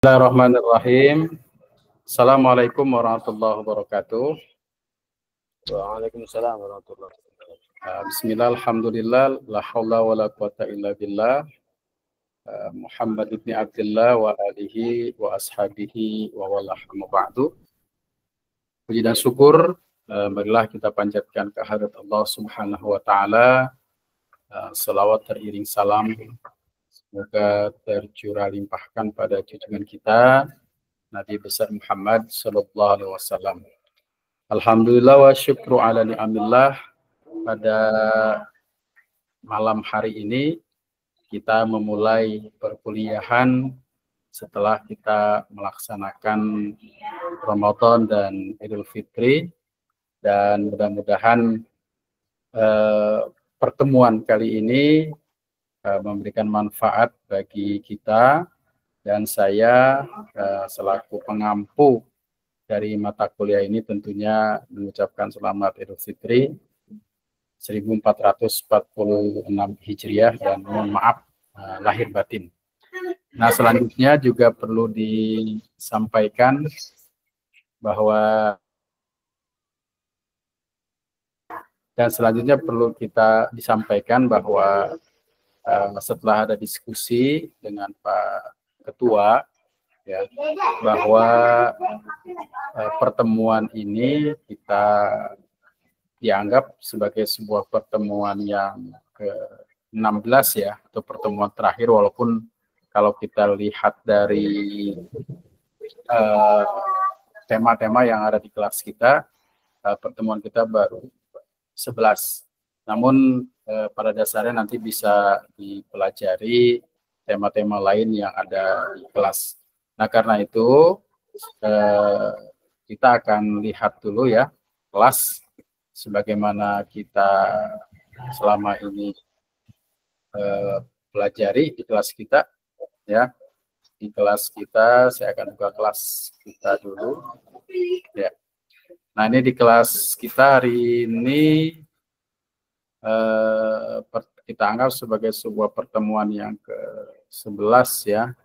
Bismillahirrahmanirrahim. Assalamualaikum warahmatullahi wabarakatuh. Waalaikumsalam warahmatullahi wabarakatuh. Bismillah, alhamdulillah, la haula wa la quwata illa billah. Muhammad ibn Abdullah wa alihi wa ashabihi wa walah ba'du. Puji dan syukur marilah kita panjatkan kehadirat Allah Subhanahu wa taala. Salawat teriring salam semoga tercurah limpahkan pada junjungan kita Nabi besar Muhammad sallallahu alaihi wasallam. Alhamdulillah wa syukru ala ni'amillah. Pada malam hari ini kita memulai perkuliahan setelah kita melaksanakan Ramadan dan Idul Fitri, dan mudah-mudahan pertemuan kali ini memberikan manfaat bagi kita, dan saya selaku pengampu dari mata kuliah ini tentunya mengucapkan selamat Idul Fitri 1446 Hijriah dan mohon maaf lahir batin. Nah, selanjutnya juga perlu disampaikan bahwa setelah ada diskusi dengan Pak Ketua ya, bahwa pertemuan ini kita dianggap sebagai sebuah pertemuan yang ke-16 ya, atau pertemuan terakhir, walaupun kalau kita lihat dari tema-tema yang ada di kelas kita, pertemuan kita baru 11. Namun pada dasarnya nanti bisa dipelajari tema-tema lain yang ada di kelas. Nah, karena itu kita akan lihat dulu ya kelas sebagaimana kita selama ini pelajari di kelas kita ya. Di kelas kita saya akan buka kelas kita dulu ya. Nah, ini di kelas kita hari ini kita anggap sebagai sebuah pertemuan yang ke-11 ya.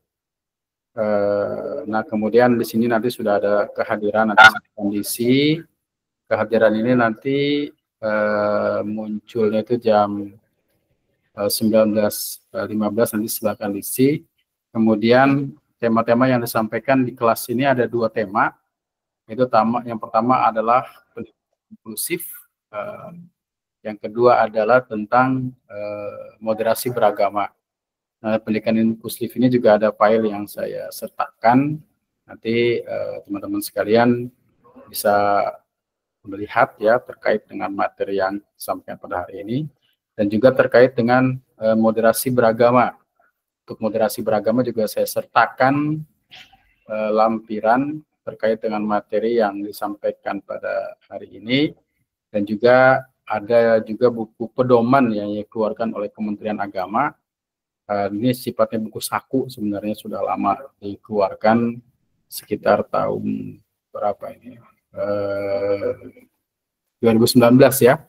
Nah, kemudian di sini nanti sudah ada kehadiran, nanti kondisi kehadiran ini nanti munculnya itu jam 19.15, nanti silakan diisi. Kemudian tema-tema yang disampaikan di kelas ini ada 2 tema. Itu yang pertama adalah inklusif. Yang kedua adalah tentang moderasi beragama. Nah, pendidikan inklusif ini juga ada file yang saya sertakan. Nanti teman-teman sekalian bisa melihat ya terkait dengan materi yang disampaikan pada hari ini, dan juga terkait dengan moderasi beragama. Untuk moderasi beragama juga saya sertakan lampiran terkait dengan materi yang disampaikan pada hari ini, dan juga ada juga buku pedoman yang dikeluarkan oleh Kementerian Agama. Ini sifatnya buku saku, sebenarnya sudah lama dikeluarkan, sekitar tahun berapa ini? 2019 ya.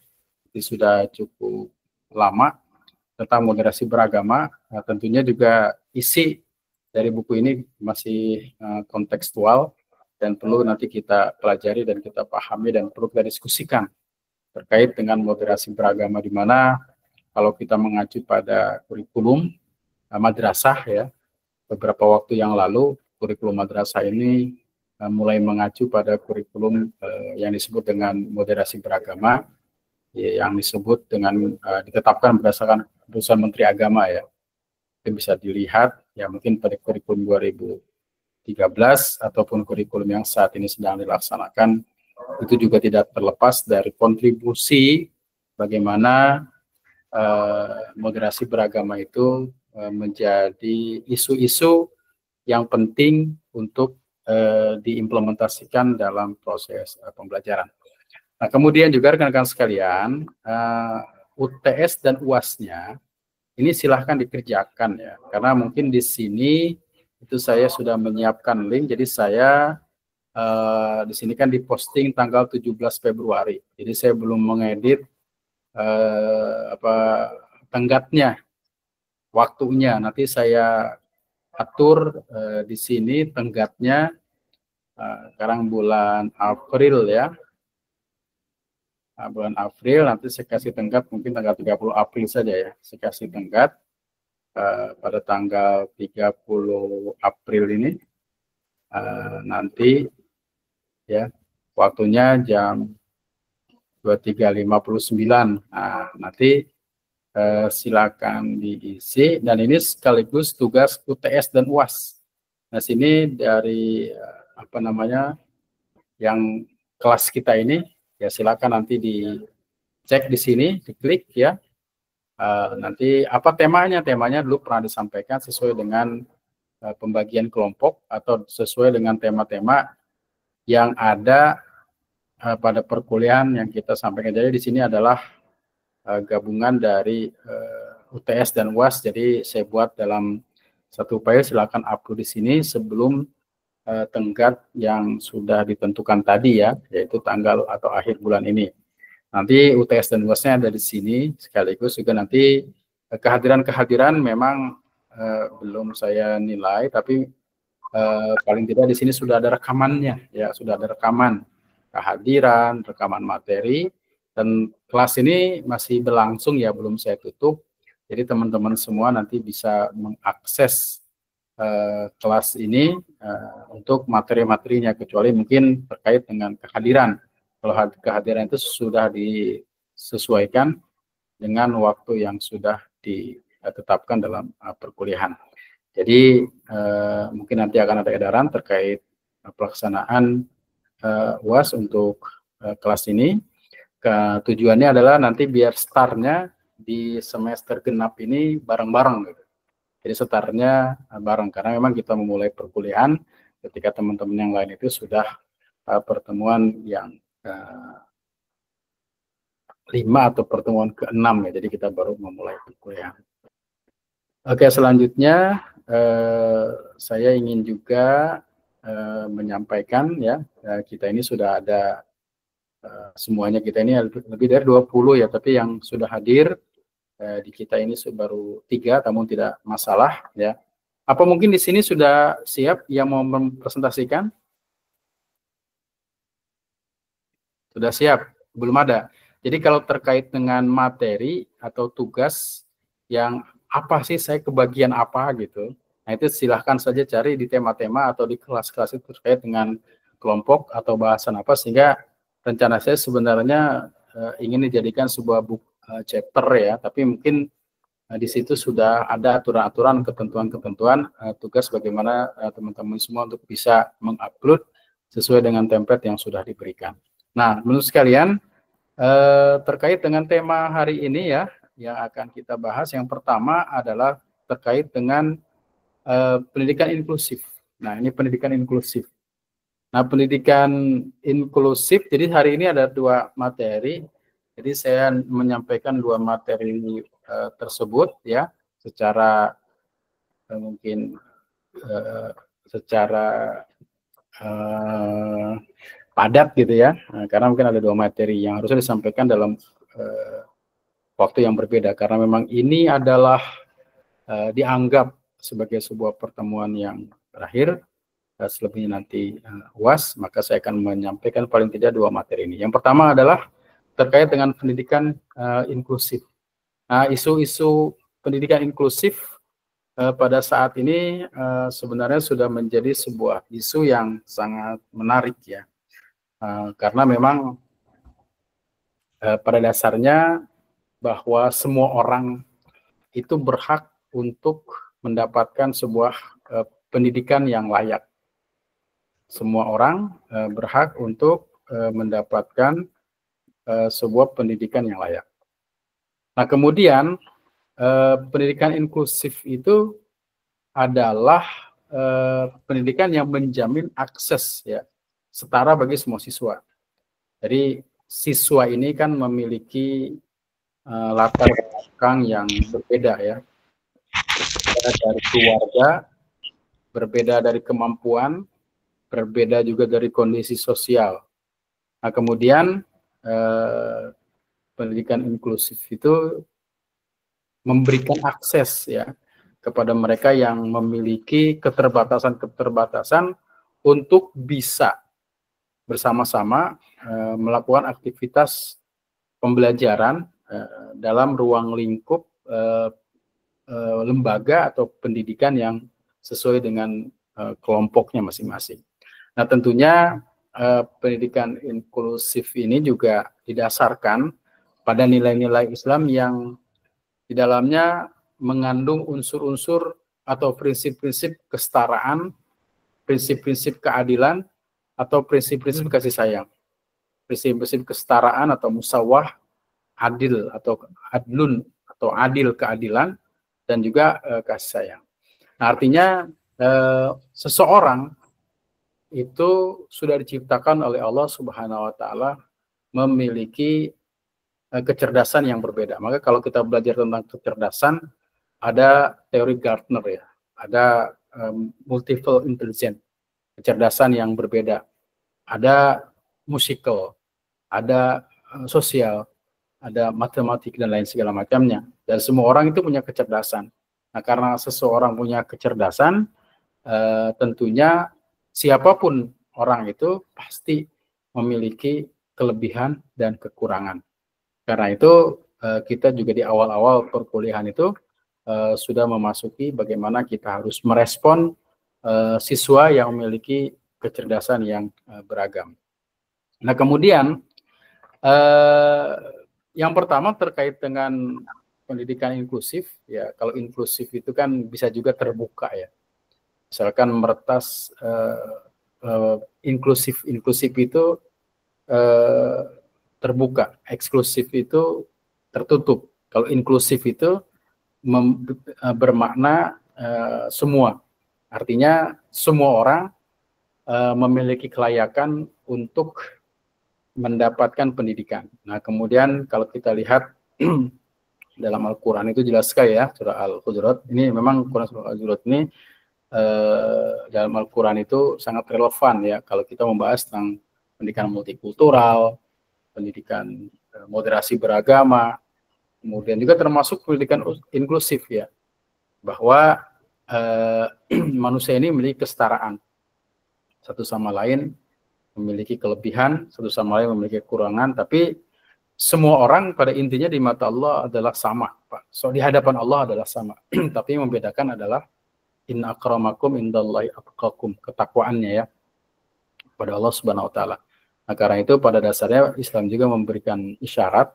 Ini sudah cukup lama tentang moderasi beragama. Nah, tentunya juga isi dari buku ini masih kontekstual dan perlu nanti kita pelajari dan kita pahami dan perlu kita diskusikan terkait dengan moderasi beragama, di mana kalau kita mengacu pada kurikulum madrasah ya, beberapa waktu yang lalu kurikulum madrasah ini mulai mengacu pada kurikulum yang disebut dengan moderasi beragama, ya, yang disebut dengan ditetapkan berdasarkan keputusan Menteri Agama ya. Itu bisa dilihat ya, mungkin pada kurikulum 2013 ataupun kurikulum yang saat ini sedang dilaksanakan, itu juga tidak terlepas dari kontribusi bagaimana moderasi beragama itu menjadi isu-isu yang penting untuk diimplementasikan dalam proses pembelajaran. Nah, kemudian juga rekan-rekan sekalian, UTS dan UAS-nya ini silahkan dikerjakan ya, karena mungkin di sini itu saya sudah menyiapkan link, jadi saya di sini kan diposting tanggal 17 Februari. Jadi saya belum mengedit tenggatnya, waktunya. Nanti saya atur di sini tenggatnya sekarang bulan April ya. Bulan April nanti saya kasih tenggat mungkin tanggal 30 April saja ya. Saya kasih tenggat pada tanggal 30 April ini nanti ya waktunya jam 23.59. Nah, nanti silakan diisi dan ini sekaligus tugas UTS dan UAS. Nah, sini dari apa namanya yang kelas kita ini ya silakan nanti dicek di sini, diklik ya. Nanti apa temanya? Temanya dulu pernah disampaikan sesuai dengan pembagian kelompok atau sesuai dengan tema-tema yang ada pada perkuliahan yang kita sampaikan. Jadi di sini adalah gabungan dari UTS dan UAS. Jadi saya buat dalam satu file, silakan upload di sini sebelum tenggat yang sudah ditentukan tadi ya, yaitu tanggal atau akhir bulan ini. Nanti UTS dan UAS-nya ada di sini, sekaligus juga nanti kehadiran-kehadiran memang belum saya nilai, tapi paling tidak di sini sudah ada rekamannya ya, sudah ada rekaman kehadiran, rekaman materi, dan kelas ini masih berlangsung ya, belum saya tutup. Jadi teman-teman semua nanti bisa mengakses kelas ini untuk materi-materinya, kecuali mungkin terkait dengan kehadiran. Kalau kehadiran itu sudah disesuaikan dengan waktu yang sudah ditetapkan dalam perkuliahan. Jadi mungkin nanti akan ada edaran terkait pelaksanaan UAS untuk kelas ini. Tujuannya adalah nanti biar startnya di semester genap ini bareng-bareng gitu. Jadi startnya bareng, karena memang kita memulai perkuliahan ketika teman-teman yang lain itu sudah pertemuan yang 5 atau pertemuan ke-6 ya, jadi kita baru memulai perkuliahan. Oke, selanjutnya saya ingin juga menyampaikan ya, kita ini sudah ada semuanya, kita ini lebih dari 20 ya, tapi yang sudah hadir di kita ini baru 3, namun tidak masalah ya. Apa mungkin di sini sudah siap yang mau mempresentasikan? Sudah siap? Belum ada. Jadi kalau terkait dengan materi atau tugas yang apa sih saya kebagian apa gitu, nah itu silahkan saja cari di tema-tema atau di kelas-kelas itu terkait dengan kelompok atau bahasan apa, sehingga rencana saya sebenarnya ingin dijadikan sebuah buku chapter ya, tapi mungkin di situ sudah ada aturan-aturan, ketentuan-ketentuan tugas bagaimana teman-teman semua untuk bisa mengupload sesuai dengan template yang sudah diberikan. Nah, menurut sekalian terkait dengan tema hari ini ya, yang akan kita bahas, yang pertama adalah terkait dengan pendidikan inklusif. Nah, ini pendidikan inklusif. Nah, pendidikan inklusif, jadi hari ini ada 2 materi. Jadi saya menyampaikan 2 materi tersebut ya, secara mungkin secara padat gitu ya, karena mungkin ada 2 materi yang harusnya disampaikan dalam waktu yang berbeda, karena memang ini adalah dianggap sebagai sebuah pertemuan yang terakhir. Selebihnya nanti UAS, maka saya akan menyampaikan paling tidak 2 materi ini. Yang pertama adalah terkait dengan pendidikan inklusif. Nah, isu-isu pendidikan inklusif pada saat ini sebenarnya sudah menjadi sebuah isu yang sangat menarik ya, karena memang pada dasarnya bahwa semua orang itu berhak untuk mendapatkan sebuah pendidikan yang layak. Semua orang berhak untuk mendapatkan sebuah pendidikan yang layak. Nah, kemudian pendidikan inklusif itu adalah pendidikan yang menjamin akses ya setara bagi semua siswa. Jadi siswa ini kan memiliki latar belakang yang berbeda ya, berbeda dari keluarga, berbeda dari kemampuan, berbeda juga dari kondisi sosial. Nah, kemudian pendidikan inklusif itu memberikan akses ya kepada mereka yang memiliki keterbatasan-keterbatasan untuk bisa bersama-sama melakukan aktivitas pembelajaran dalam ruang lingkup lembaga atau pendidikan yang sesuai dengan kelompoknya masing-masing. Nah, tentunya pendidikan inklusif ini juga didasarkan pada nilai-nilai Islam yang di dalamnya mengandung unsur-unsur atau prinsip-prinsip kesetaraan, prinsip-prinsip keadilan, atau prinsip-prinsip kasih sayang. Prinsip-prinsip kesetaraan atau musawah, adil atau adlun atau adil keadilan, dan juga kasih sayang. Nah, artinya seseorang itu sudah diciptakan oleh Allah Subhanahu wa taala memiliki kecerdasan yang berbeda. Maka kalau kita belajar tentang kecerdasan, ada teori Gartner ya, ada multiple intelligence, kecerdasan yang berbeda. Ada musical, ada sosial, ada matematik dan lain segala macamnya. Dan semua orang itu punya kecerdasan. Nah, karena seseorang punya kecerdasan, tentunya siapapun orang itu pasti memiliki kelebihan dan kekurangan. Karena itu kita juga di awal-awal perkuliahan itu sudah memasuki bagaimana kita harus merespon siswa yang memiliki kecerdasan yang beragam. Nah, kemudian yang pertama terkait dengan pendidikan inklusif, ya kalau inklusif itu kan bisa juga terbuka ya. Misalkan meretas inklusif itu terbuka, eksklusif itu tertutup. Kalau inklusif itu bermakna semua. Artinya semua orang memiliki kelayakan untuk mendapatkan pendidikan. Nah, kemudian kalau kita lihat dalam Al-Quran itu jelas sekali ya, surah Al-Hujurat. Ini memang Quran surah Al-Hujurat ini dalam Al-Quran itu sangat relevan ya kalau kita membahas tentang pendidikan multikultural, pendidikan moderasi beragama, kemudian juga termasuk pendidikan inklusif ya, bahwa manusia ini memiliki kesetaraan, satu sama lain memiliki kelebihan, satu sama lain memiliki kekurangan, tapi semua orang pada intinya di mata Allah adalah sama, Pak. So di hadapan Allah adalah sama, tapi yang membedakan adalah inna akramakum indallahi atqakum, ketakwaannya ya pada Allah Subhanahu wa taala. Nah, karena itu pada dasarnya Islam juga memberikan isyarat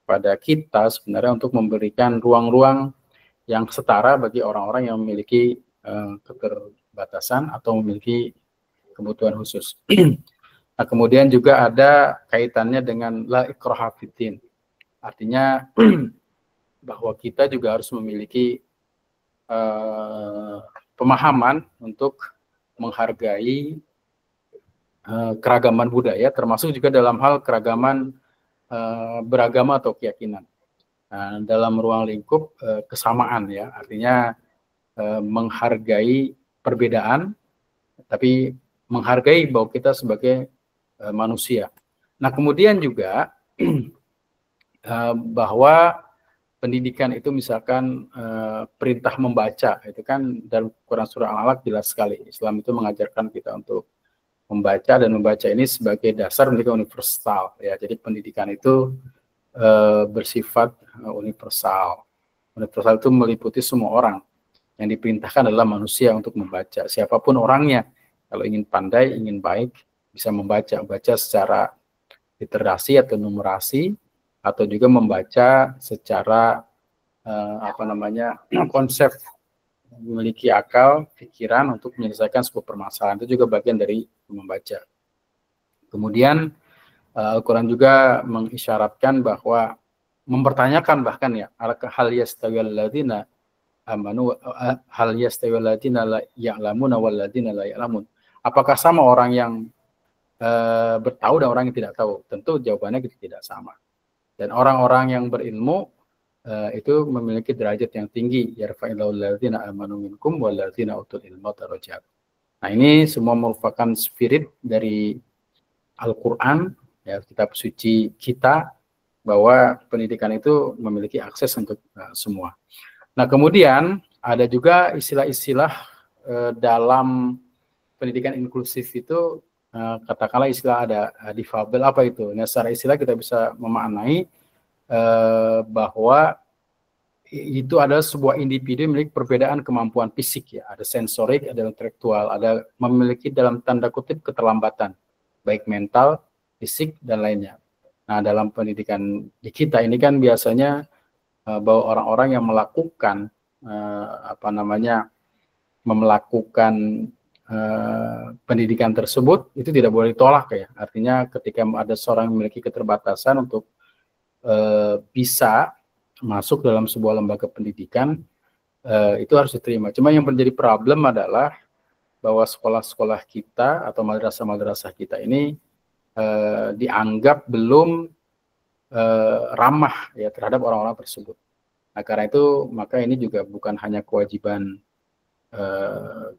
pada kita sebenarnya untuk memberikan ruang-ruang yang setara bagi orang-orang yang memiliki keterbatasan atau memiliki kebutuhan khusus. Nah, kemudian juga ada kaitannya dengan la ikraha fiddin. Artinya bahwa kita juga harus memiliki pemahaman untuk menghargai keragaman budaya, termasuk juga dalam hal keragaman beragama atau keyakinan. Nah, dalam ruang lingkup kesamaan ya, artinya menghargai perbedaan, tapi menghargai bahwa kita sebagai manusia. Nah, kemudian juga bahwa pendidikan itu misalkan perintah membaca, itu kan dalam Quran surah Al-Alaq jelas sekali. Islam itu mengajarkan kita untuk membaca, dan membaca ini sebagai dasar pendidikan universal ya. Jadi pendidikan itu bersifat universal. Universal itu meliputi semua orang. Yang diperintahkan adalah manusia untuk membaca, siapapun orangnya. Kalau ingin pandai, ingin baik, bisa baca secara literasi atau numerasi, atau juga membaca secara konsep, memiliki akal, pikiran untuk menyelesaikan sebuah permasalahan. Itu juga bagian dari membaca. Kemudian Al-Quran juga mengisyaratkan bahwa mempertanyakan bahkan ya, hal yastawil ladzina amanu hal yastawil ladzina la ya'lamuna wal ladzina la ya'lamun. Apakah sama orang yang bertahu dan orang yang tidak tahu? Tentu jawabannya tidak sama. Dan orang-orang yang berilmu itu memiliki derajat yang tinggi. Yarfa'illahu alladzina amanu minkum wal ladzina utul ilma darajat. Nah, ini semua merupakan spirit dari Al-Quran, ya, kitab suci kita, bahwa pendidikan itu memiliki akses untuk semua. Nah, kemudian ada juga istilah-istilah dalam pendidikan inklusif itu, katakanlah istilah ada difabel, apa itu? Nah, secara istilah kita bisa memaknai bahwa itu adalah sebuah individu memiliki perbedaan kemampuan fisik ya, ada sensorik, ada intelektual, ada memiliki dalam tanda kutip keterlambatan, baik mental, fisik dan lainnya. Nah, dalam pendidikan di kita ini kan biasanya bahwa orang-orang yang melakukan melakukan pendidikan tersebut itu tidak boleh ditolak ya. Artinya ketika ada seorang yang memiliki keterbatasan untuk bisa masuk dalam sebuah lembaga pendidikan, itu harus diterima. Cuma yang menjadi problem adalah bahwa sekolah-sekolah kita atau madrasah-madrasah kita ini dianggap belum ramah ya terhadap orang-orang tersebut. Nah, karena itu maka ini juga bukan hanya kewajiban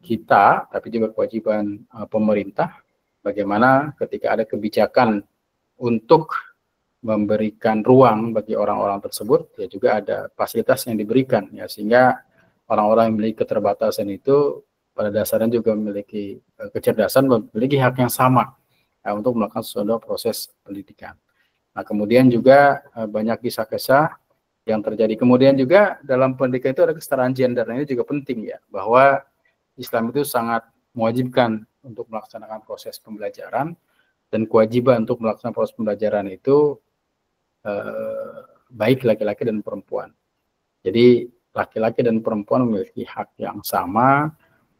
kita, tapi juga kewajiban pemerintah, bagaimana ketika ada kebijakan untuk memberikan ruang bagi orang-orang tersebut, ya juga ada fasilitas yang diberikan, ya sehingga orang-orang yang memiliki keterbatasan itu pada dasarnya juga memiliki kecerdasan, memiliki hak yang sama untuk melakukan suatu proses pendidikan. Nah, kemudian juga banyak kisah-kisah yang terjadi. Kemudian juga dalam pendidikan itu ada kesetaraan gender. Nah, ini juga penting ya, bahwa Islam itu sangat mewajibkan untuk melaksanakan proses pembelajaran, dan kewajiban untuk melaksanakan proses pembelajaran itu baik laki-laki dan perempuan. Jadi laki-laki dan perempuan memiliki hak yang sama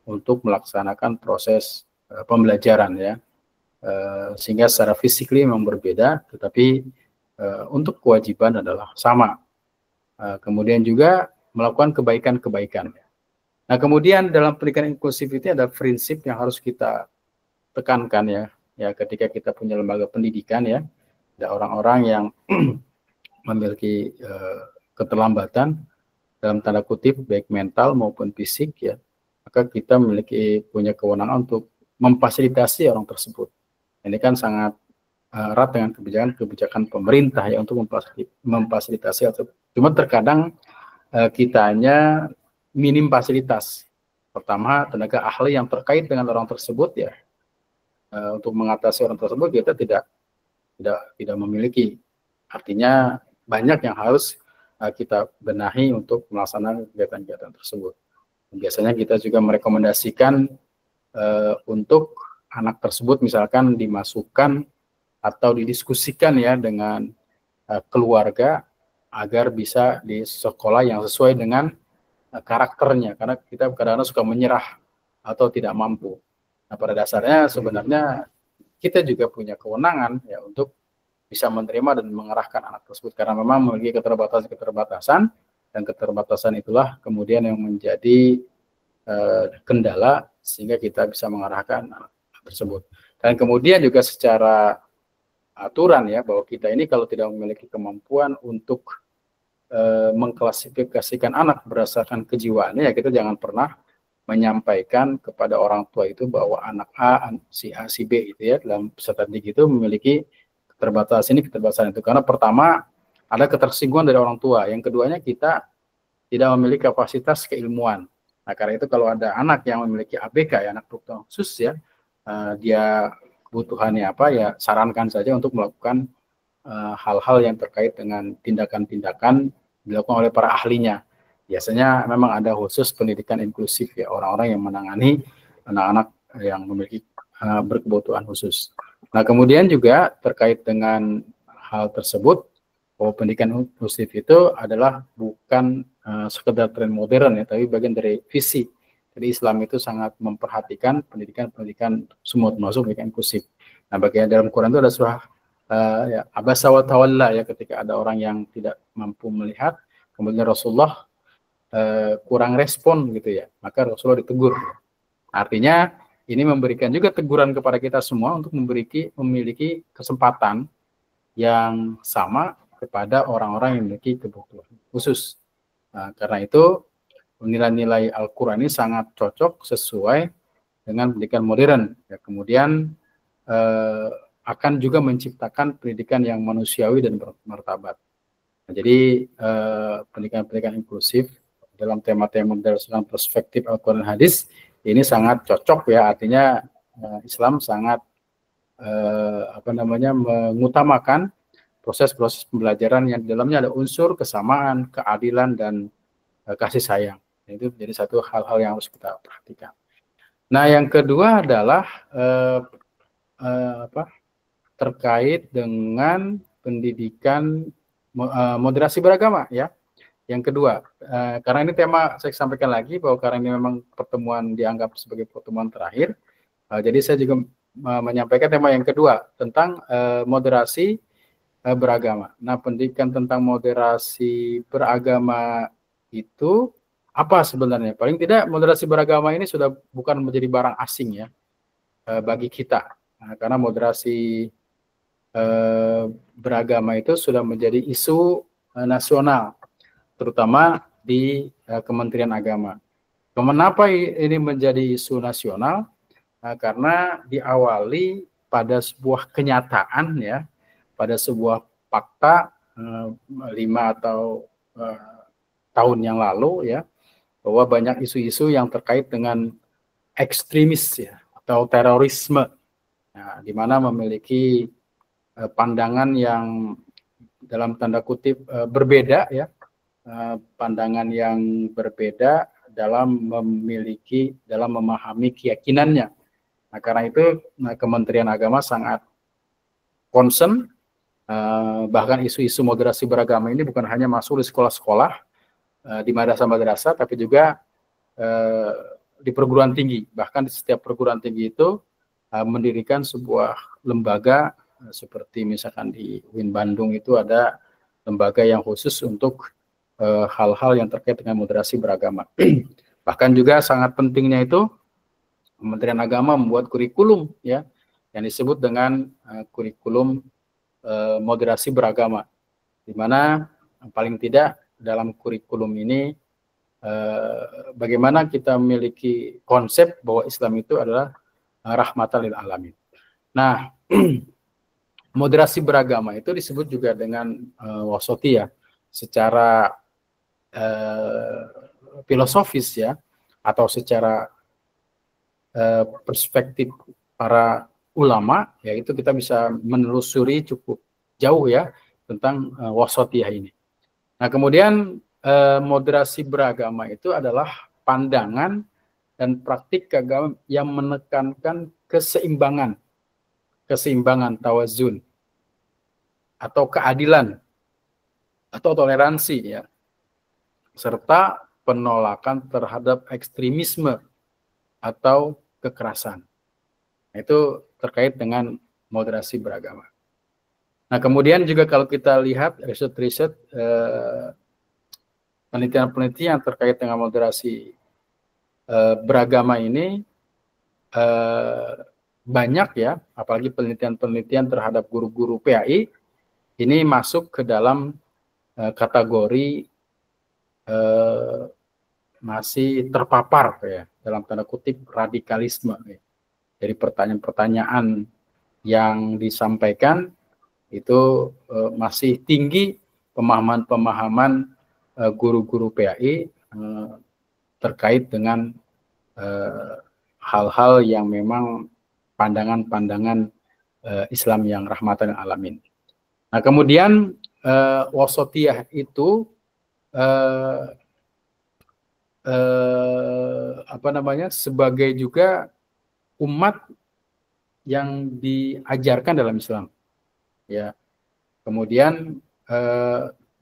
untuk melaksanakan proses pembelajaran ya, sehingga secara fisikly memang berbeda, tetapi untuk kewajiban adalah sama. Kemudian juga melakukan kebaikan-kebaikan. Nah, kemudian dalam pendidikan inklusif itu ada prinsip yang harus kita tekankan ya, ketika kita punya lembaga pendidikan ya, ada orang-orang yang memiliki keterlambatan dalam tanda kutip baik mental maupun fisik ya, maka kita punya kewenangan untuk memfasilitasi orang tersebut. Ini kan sangat erat dengan kebijakan pemerintah ya untuk memfasilitasi. Cuma terkadang kitanya minim fasilitas. Pertama, tenaga ahli yang terkait dengan orang tersebut ya, untuk mengatasi orang tersebut kita tidak memiliki. Artinya banyak yang harus kita benahi untuk melaksanakan kegiatan-kegiatan tersebut. Biasanya kita juga merekomendasikan untuk anak tersebut misalkan dimasukkan atau didiskusikan ya dengan keluarga agar bisa di sekolah yang sesuai dengan karakternya, karena kita kadang-kadang suka menyerah atau tidak mampu. Nah, pada dasarnya sebenarnya kita juga punya kewenangan ya untuk bisa menerima dan mengarahkan anak tersebut, karena memang memiliki keterbatasan, dan keterbatasan itulah kemudian yang menjadi kendala sehingga kita bisa mengarahkan anak tersebut. Dan kemudian juga secara aturan ya, bahwa kita ini kalau tidak memiliki kemampuan untuk mengklasifikasikan anak berdasarkan kejiwaannya, ya kita jangan pernah menyampaikan kepada orang tua itu bahwa anak A, si A, si B itu ya dalam peserta didik itu memiliki keterbatasan itu. Karena pertama ada ketersinggungan dari orang tua, yang keduanya kita tidak memiliki kapasitas keilmuan. Nah, karena itu kalau ada anak yang memiliki ABK ya, anak kebutuhan khusus ya, dia kebutuhannya apa ya, sarankan saja untuk melakukan hal-hal yang terkait dengan tindakan-tindakan dilakukan oleh para ahlinya. Biasanya memang ada khusus pendidikan inklusif ya, orang-orang yang menangani anak-anak yang memiliki berkebutuhan khusus. Nah, kemudian juga terkait dengan hal tersebut, bahwa pendidikan inklusif itu adalah bukan sekedar tren modern ya, tapi bagian dari visi. Jadi Islam itu sangat memperhatikan pendidikan semua, termasuk pendidikan inklusif. Nah, bagian dalam Quran itu ada surah ya, abasa wa tawalla ya, ketika ada orang yang tidak mampu melihat, kemudian Rasulullah kurang respon gitu ya, maka Rasulullah ditegur. Artinya ini memberikan juga teguran kepada kita semua untuk memiliki kesempatan yang sama kepada orang-orang yang memiliki kebutuhan khusus. Nah, karena itu nilai-nilai Al-Quran ini sangat cocok sesuai dengan pendidikan modern. Ya, kemudian akan juga menciptakan pendidikan yang manusiawi dan bermartabat. Nah, jadi pendidikan-pendidikan inklusif dalam tema-tema berdasarkan perspektif Al-Quran dan Hadis ini sangat cocok ya, artinya Islam sangat mengutamakan proses-proses pembelajaran yang di dalamnya ada unsur kesamaan, keadilan, dan kasih sayang. Itu jadi satu hal-hal yang harus kita perhatikan. Nah, yang kedua adalah terkait dengan pendidikan moderasi beragama ya. Yang kedua, karena ini tema saya sampaikan lagi bahwa karena ini memang pertemuan dianggap sebagai pertemuan terakhir, jadi saya juga menyampaikan tema yang kedua tentang moderasi beragama. Nah, pendidikan tentang moderasi beragama itu apa sebenarnya? Paling tidak moderasi beragama ini sudah bukan menjadi barang asing ya bagi kita. Nah, karena moderasi beragama itu sudah menjadi isu nasional, terutama di Kementerian Agama. Kenapa ini menjadi isu nasional? Karena diawali pada sebuah kenyataan ya, pada sebuah fakta 5 atau tahun yang lalu ya, bahwa banyak isu-isu yang terkait dengan ekstremis ya atau terorisme, nah, di mana memiliki pandangan yang dalam tanda kutip berbeda ya, pandangan yang berbeda dalam memahami keyakinannya. Nah, karena itu Kementerian Agama sangat concern, bahkan isu-isu moderasi beragama ini bukan hanya masuk di sekolah-sekolah, di madrasah-madrasah, tapi juga di perguruan tinggi. Bahkan di setiap perguruan tinggi itu mendirikan sebuah lembaga, seperti misalkan di UIN Bandung itu ada lembaga yang khusus untuk hal-hal yang terkait dengan moderasi beragama. Bahkan juga sangat pentingnya itu Kementerian Agama membuat kurikulum ya yang disebut dengan kurikulum moderasi beragama, di mana paling tidak dalam kurikulum ini bagaimana kita memiliki konsep bahwa Islam itu adalah rahmatan lil alamin. Nah, moderasi beragama itu disebut juga dengan wasatiyah secara filosofis ya, atau secara perspektif para ulama, yaitu kita bisa menelusuri cukup jauh ya tentang wasatiyah ini. Nah, kemudian moderasi beragama itu adalah pandangan dan praktik agama yang menekankan keseimbangan tawazun atau keadilan atau toleransi ya, serta penolakan terhadap ekstremisme atau kekerasan. Nah, itu terkait dengan moderasi beragama. Nah, kemudian juga kalau kita lihat riset-riset penelitian-penelitian terkait dengan moderasi beragama ini banyak ya, apalagi penelitian-penelitian terhadap guru-guru PAI ini masuk ke dalam kategori masih terpapar ya, dalam tanda kutip radikalisme ya. Dari pertanyaan-pertanyaan yang disampaikan itu masih tinggi pemahaman-pemahaman guru-guru PAI terkait dengan hal-hal yang memang pandangan-pandangan Islam yang rahmatan lil alamin. Nah, kemudian wasatiyah itu sebagai juga umat yang diajarkan dalam Islam ya, kemudian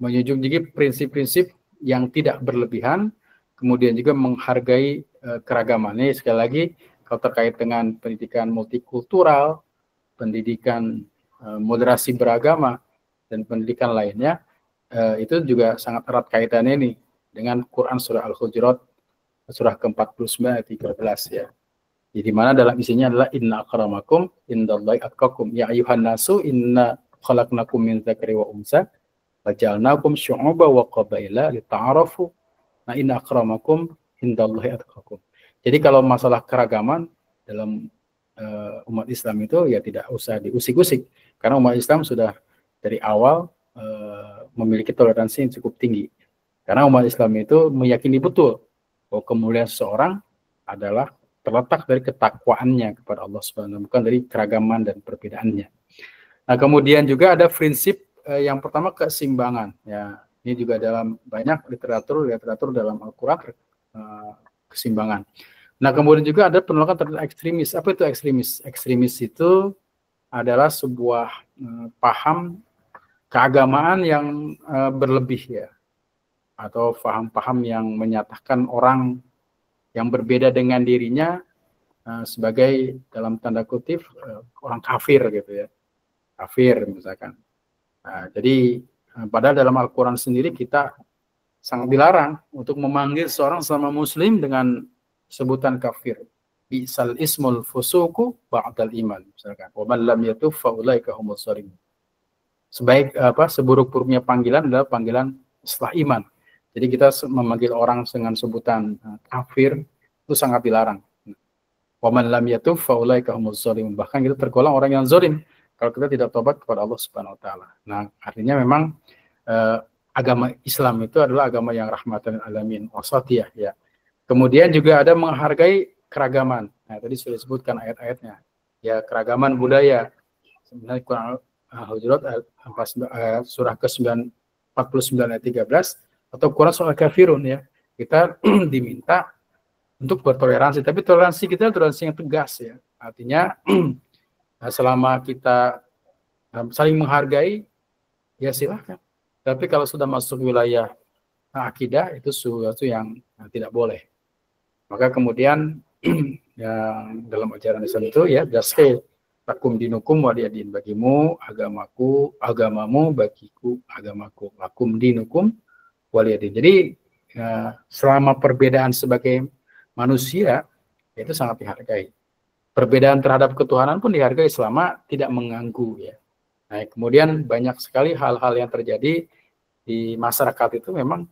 menjunjung tinggi prinsip-prinsip yang tidak berlebihan, kemudian juga menghargai keragaman. Ini sekali lagi kalau terkait dengan pendidikan multikultural, pendidikan moderasi beragama, dan pendidikan lainnya, itu juga sangat erat kaitannya ini dengan Quran surah Al-Hujurat surah ke-49 ayat 13 ya. Jadi mana dalam isinya adalah inna akramakum indallahi atqakum ya ayuhan nasu inna khalaqnakum min dzakari wa unsa wa ja'alnakum syu'uban wa qabaila lita'arafu. Nah, inna akramakum indallahi atqakum. Jadi kalau masalah keragaman dalam umat Islam itu ya tidak usah diusik-usik, karena umat Islam sudah dari awal memiliki toleransi yang cukup tinggi. Karena umat Islam itu meyakini betul bahwa kemuliaan seseorang adalah terletak dari ketakwaannya kepada Allah Subhanahu, bukan dari keragaman dan perbedaannya. Nah, kemudian juga ada prinsip yang pertama keseimbangan. Ya, ini juga dalam banyak literatur dalam Al-Quran keseimbangan. Nah, kemudian juga ada penolakan terhadap ekstremis. Apa itu ekstremis? Ekstremis itu adalah sebuah paham keagamaan yang berlebih ya, atau paham-paham yang menyatakan orang yang berbeda dengan dirinya sebagai dalam tanda kutip orang kafir gitu ya, kafir misalkan. Nah, jadi padahal dalam Al-Quran sendiri kita sangat dilarang untuk memanggil seorang sama muslim dengan sebutan kafir. Bi'sal ismul fusuku ba'dal iman misalkan. Wa man lam yatub fa ulaika humus shalimun. Seburuk-buruknya panggilan adalah panggilan setelah iman. Jadi kita memanggil orang dengan sebutan kafir itu sangat dilarang. Wa man lam yatub fa ulaika humus shalimun. Bahkan kita tergolong orang yang zalim kalau kita tidak tobat kepada Allah Subhanahu wa taala. Nah, artinya memang agama Islam itu adalah agama yang rahmatan alamin, wasatiyah ya. Kemudian juga ada menghargai keragaman. Nah, tadi sudah disebutkan ayat-ayatnya. Ya, keragaman budaya. Sebenarnya Quran Hujurat surah ke-49 ayat 13 atau Quran surah Kafirun ya. Kita diminta untuk bertoleransi, tapi toleransi kita toleransi yang tegas ya. Artinya selama kita saling menghargai ya silahkan. Tapi kalau sudah masuk wilayah akidah itu sesuatu yang tidak boleh. Maka kemudian yang dalam ajaran Islam itu ya dasar lakum dinukum waliyadin, bagimu agamaku, agamamu bagiku, agamaku, lakum dinukum waliyadin. Jadi selama perbedaan sebagai manusia itu sangat dihargai. Perbedaan terhadap ketuhanan pun dihargai selama tidak mengganggu ya. Nah, kemudian banyak sekali hal-hal yang terjadi di masyarakat itu memang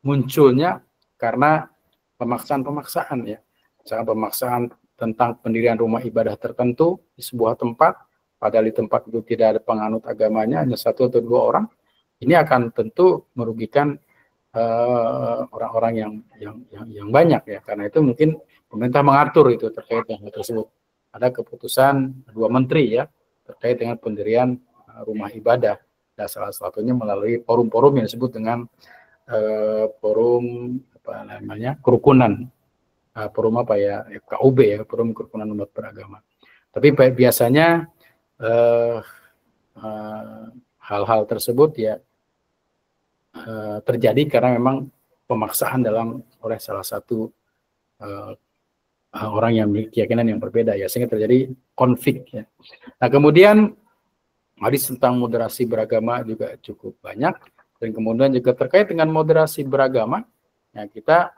munculnya karena pemaksaan-pemaksaan ya. Misalnya pemaksaan tentang pendirian rumah ibadah tertentu di sebuah tempat, padahal di tempat itu tidak ada penganut agamanya, hanya satu atau dua orang. Ini akan tentu merugikan orang-orang yang banyak ya. Karena itu mungkin pemerintah mengatur itu terkait dengan hal tersebut. Ada keputusan dua menteri ya terkait dengan pendirian rumah ibadah. Dan salah satunya melalui forum-forum yang disebut dengan forum kerukunan. Forum apa ya, KUB ya, forum kerukunan umat beragama. Tapi biasanya hal-hal tersebut ya terjadi karena memang pemaksaan oleh salah satu orang yang memiliki keyakinan yang berbeda ya, sehingga terjadi konflik ya. Nah, kemudian hadis tentang moderasi beragama juga cukup banyak, dan kemudian juga terkait dengan moderasi beragama ya, kita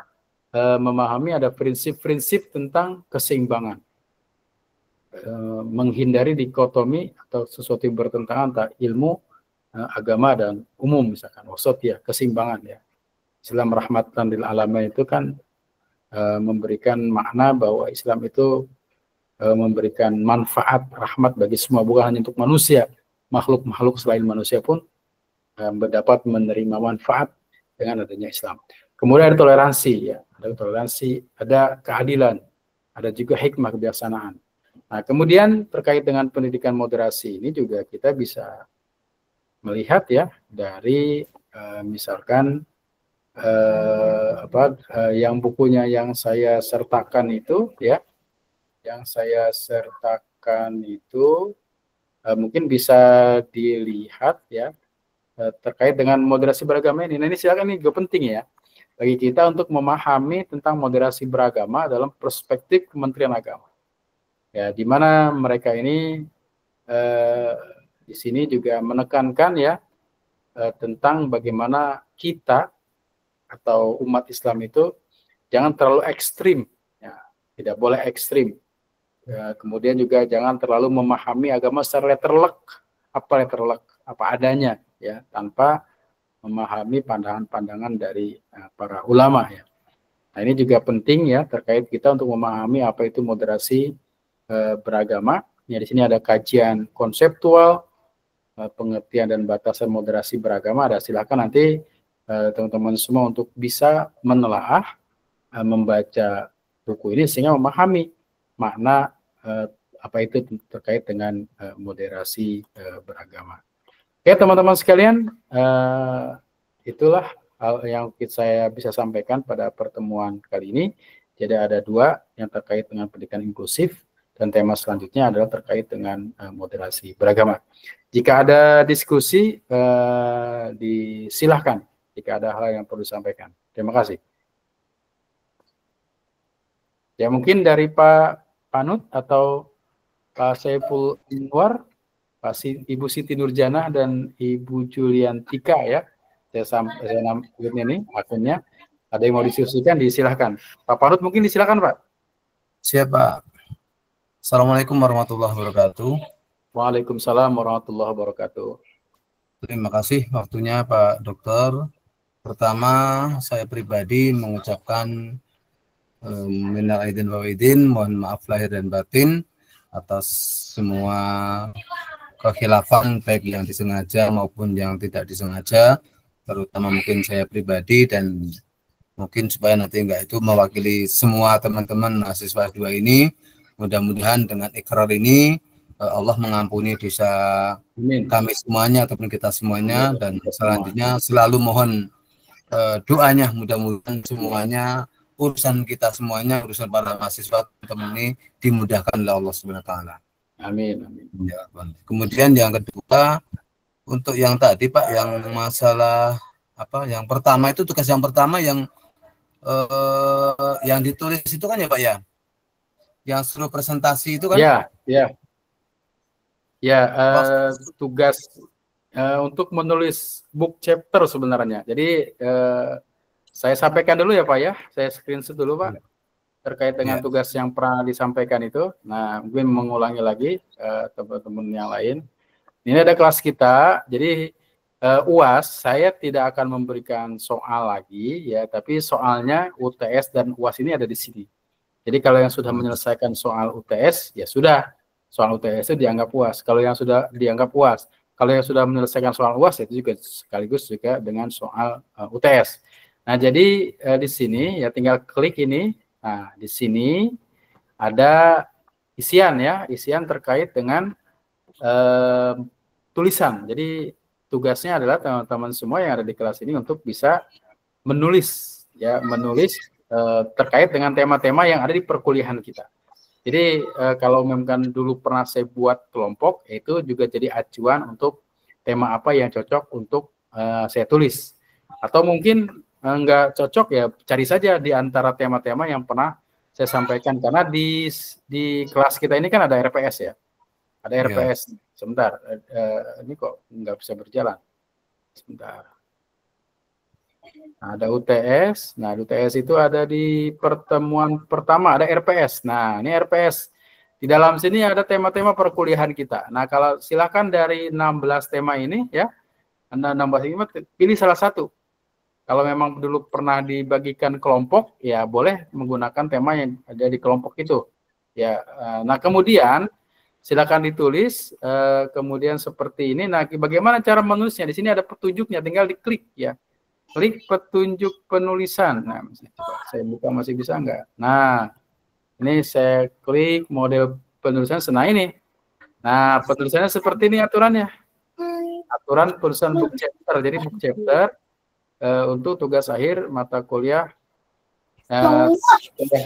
memahami ada prinsip-prinsip tentang keseimbangan, menghindari dikotomi atau sesuatu yang bertentangan antara ilmu, agama dan umum misalkan wasatiyah, keseimbangan ya. Islam rahmatan lil alamin itu kan memberikan makna bahwa Islam itu memberikan manfaat rahmat bagi semua, bukan hanya untuk manusia, makhluk-makhluk selain manusia pun dapat menerima manfaat dengan adanya Islam. Kemudian ada toleransi ya, ada toleransi, ada keadilan, ada juga hikmah kebijaksanaan. Nah, kemudian terkait dengan pendidikan moderasi ini juga kita bisa melihat ya dari misalkan yang bukunya yang saya sertakan itu ya, mungkin bisa dilihat ya terkait dengan moderasi beragama ini. Nah, ini silakan, ini juga penting ya bagi kita untuk memahami tentang moderasi beragama dalam perspektif Kementerian Agama. Ya, di mana mereka ini di sini juga menekankan ya tentang bagaimana kita atau umat Islam itu jangan terlalu ekstrim, ya, tidak boleh ekstrim. Ya, kemudian juga jangan terlalu memahami agama secara letterlek, apa adanya, ya, tanpa memahami pandangan-pandangan dari para ulama ya. Nah, ini juga penting ya terkait kita untuk memahami apa itu moderasi beragama. Ya, di sini ada kajian konseptual, pengertian dan batasan moderasi beragama. Ada, silakan nanti teman-teman semua untuk bisa menelaah, membaca buku ini sehingga memahami makna apa itu terkait dengan moderasi beragama. Oke, teman-teman sekalian, itulah hal yang saya bisa sampaikan pada pertemuan kali ini. Jadi ada 2 yang terkait dengan pendidikan inklusif, dan tema selanjutnya adalah terkait dengan moderasi beragama. Jika ada diskusi, disilahkan jika ada hal yang perlu disampaikan. Terima kasih. Ya, mungkin dari Pak Panut atau Pak Saiful Anwar, Ibu Siti Nurjana dan Ibu Juliantika ya. Saya namanya ini akunnya. Ada yang mau diskusikan, disilahkan. Pak Panut mungkin disilakan, Pak. Siap, Pak. Assalamualaikum warahmatullahi wabarakatuh. Waalaikumsalam warahmatullahi wabarakatuh. Terima kasih waktunya Pak Dokter. Pertama, saya pribadi mengucapkan minal aidin wal faizin, mohon maaf lahir dan batin atas semua kekhilafan baik yang disengaja maupun yang tidak disengaja, terutama mungkin saya pribadi, dan mungkin supaya nanti enggak itu mewakili semua teman-teman mahasiswa 2 ini. Mudah-mudahan dengan ikrar ini Allah mengampuni dosa kami semuanya ataupun kita semuanya, dan selanjutnya selalu mohon doanya, mudah-mudahan semuanya urusan kita semuanya, urusan para mahasiswa teman ini dimudahkan oleh Allah Subhanahu wa taala. Amin, amin. Ya, kemudian yang kedua, untuk yang tadi Pak, yang masalah apa, yang pertama itu tugas yang pertama yang ditulis itu kan ya Pak ya, yang suruh presentasi itu kan? Ya, ya. Ya, tugas untuk menulis book chapter sebenarnya. Jadi saya sampaikan dulu ya Pak ya, saya screenshot dulu Pak, terkait dengan tugas yang pernah disampaikan itu. Nah, mungkin mengulangi lagi teman-teman yang lain. Ini ada kelas kita, jadi UAS saya tidak akan memberikan soal lagi ya, tapi soalnya UTS dan UAS ini ada di sini. Jadi kalau yang sudah menyelesaikan soal UTS ya sudah, soal UTS itu dianggap UAS. Kalau yang sudah dianggap UAS, kalau yang sudah menyelesaikan soal UAS itu juga sekaligus juga dengan soal UTS. Nah, jadi di sini ya tinggal klik ini. Nah, di sini ada isian ya, isian terkait dengan tulisan. Jadi tugasnya adalah teman-teman semua yang ada di kelas ini untuk bisa menulis ya, menulis terkait dengan tema-tema yang ada di perkuliahan kita. Jadi kalau memang dulu pernah saya buat kelompok, itu juga jadi acuan untuk tema apa yang cocok untuk saya tulis. Atau mungkin enggak cocok ya cari saja di antara tema-tema yang pernah saya sampaikan, karena di kelas kita ini kan ada RPS ya. Ada RPS. Ya. Sebentar, ini kok nggak bisa berjalan. Sebentar. Nah, ada UTS. Nah, UTS itu ada di pertemuan pertama, ada RPS. Nah, ini RPS. Di dalam sini ada tema-tema perkuliahan kita. Nah, kalau silakan dari 16 tema ini ya, Anda 16 ini pilih salah satu. Kalau memang dulu pernah dibagikan kelompok, ya boleh menggunakan tema yang ada di kelompok itu. Ya, nah kemudian silakan ditulis, kemudian seperti ini. Nah, bagaimana cara menulisnya? Di sini ada petunjuknya, tinggal diklik ya. Klik petunjuk penulisan. Nah, coba saya buka, masih bisa enggak? Nah, ini saya klik model penulisan. Nah, ini. Nah, penulisannya seperti ini aturannya. Aturan penulisan book chapter. Jadi book chapter untuk tugas akhir mata kuliah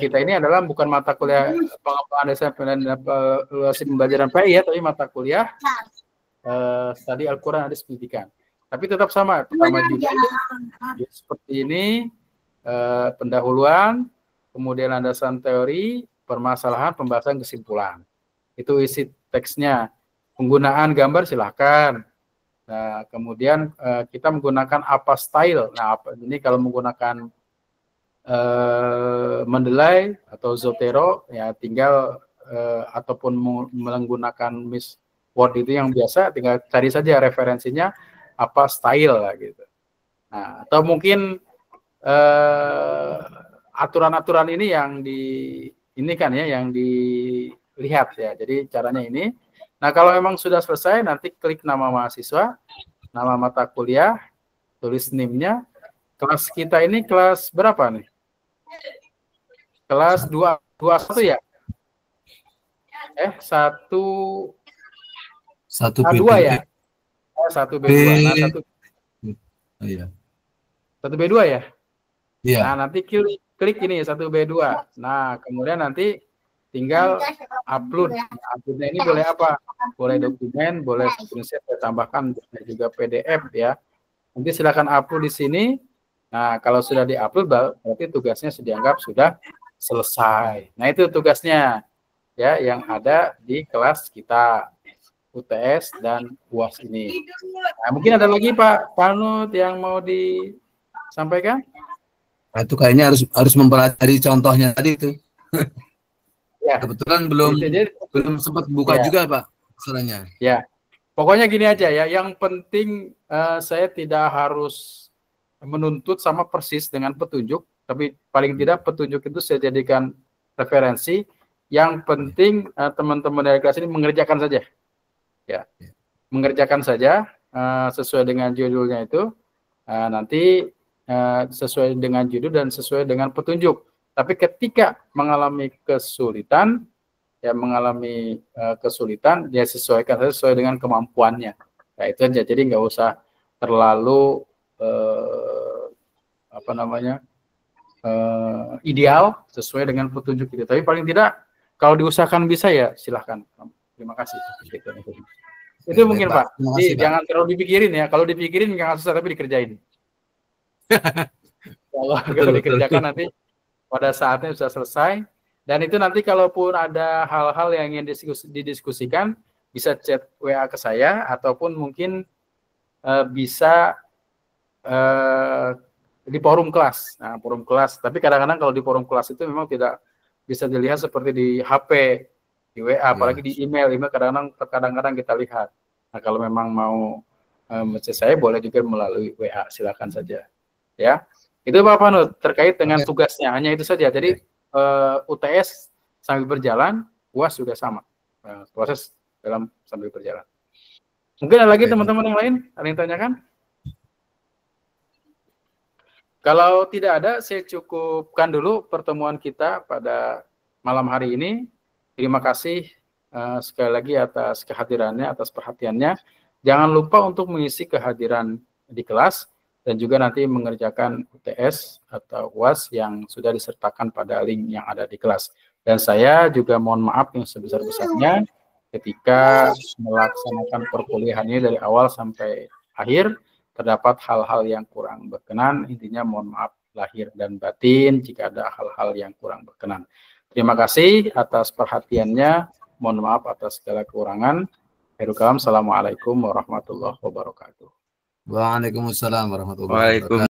kita ini adalah bukan mata kuliah pengembangan dasar dan evaluasi pembelajaran PI ya, tapi mata kuliah studi Al-Quran hadis pendidikan. Tapi tetap sama, pertama juga seperti ini, pendahuluan, kemudian landasan teori, permasalahan, pembahasan, kesimpulan. Itu isi teksnya. Penggunaan gambar silahkan. Nah, kemudian kita menggunakan apa style. Nah, ini kalau menggunakan Mendeley atau Zotero, ya tinggal ataupun menggunakan Miss Word itu yang biasa, tinggal cari saja referensinya apa style lah gitu. Nah, atau mungkin aturan-aturan ini yang kan ya, yang dilihat ya. Jadi caranya ini. Nah, kalau memang sudah selesai, nanti klik nama mahasiswa, nama mata kuliah, tulis NIM-nya, kelas kita ini kelas berapa nih? Kelas 21 ya? 1 A2 ya? 1B2. Nah, 1B2 ya? Iya. Nah, nanti klik ini 1B2. Nah, kemudian nanti tinggal upload. Uploadnya ini boleh apa? Boleh dokumen, boleh screenshot, tambahkan juga PDF ya. Nanti silakan upload di sini. Nah, kalau sudah diupload berarti tugasnya dianggap sudah selesai. Nah, itu tugasnya ya yang ada di kelas kita UTS dan UAS ini. Nah, mungkin ada lagi Pak Panut yang mau disampaikan? Nah, itu kayaknya harus mempelajari contohnya tadi itu. Ya. Kebetulan belum sempat buka juga Pak masalahnya. Ya, pokoknya gini aja ya. Yang penting saya tidak harus menuntut sama persis dengan petunjuk, tapi paling tidak petunjuk itu saya jadikan referensi. Yang penting teman-teman dari kelas ini mengerjakan saja, ya, mengerjakan saja sesuai dengan judulnya itu. Nanti sesuai dengan judul dan sesuai dengan petunjuk. Tapi ketika mengalami kesulitan, ya sesuaikan sesuai dengan kemampuannya. Nah, itu aja. Jadi nggak usah terlalu ideal sesuai dengan petunjuk itu. Tapi paling tidak kalau diusahakan bisa ya silahkan. Terima kasih. Itu mungkin Pak. Jadi jangan terlalu dipikirin ya. Kalau dipikirin nggak susah tapi dikerjain. Kalau dikerjakan nanti pada saatnya sudah selesai. Dan itu nanti kalaupun ada hal-hal yang ingin didiskusikan, bisa chat WA ke saya, ataupun mungkin bisa di forum kelas. Nah, forum kelas. Tapi kadang-kadang kalau di forum kelas itu memang tidak bisa dilihat seperti di HP, di WA, apalagi di email. Email kadang-kadang kita lihat. Nah, kalau memang mau chat saya, boleh juga melalui WA. Silakan saja. Ya, itu Pak Panut terkait dengan tugasnya. Hanya itu saja. Jadi UTS sambil berjalan, UAS juga sama, proses dalam sambil berjalan. Mungkin ada lagi teman-teman yang lain ada yang tanyakan? Kalau tidak ada, saya cukupkan dulu pertemuan kita pada malam hari ini. Terima kasih sekali lagi atas kehadirannya, atas perhatiannya. Jangan lupa untuk mengisi kehadiran di kelas dan juga nanti mengerjakan UTS atau UAS yang sudah disertakan pada link yang ada di kelas. Dan saya juga mohon maaf yang sebesar-besarnya ketika melaksanakan perkuliahan ini dari awal sampai akhir, terdapat hal-hal yang kurang berkenan. Intinya mohon maaf lahir dan batin jika ada hal-hal yang kurang berkenan. Terima kasih atas perhatiannya. Mohon maaf atas segala kekurangan. Assalamualaikum warahmatullahi wabarakatuh. Waalaikumsalam warahmatullahi wabarakatuh.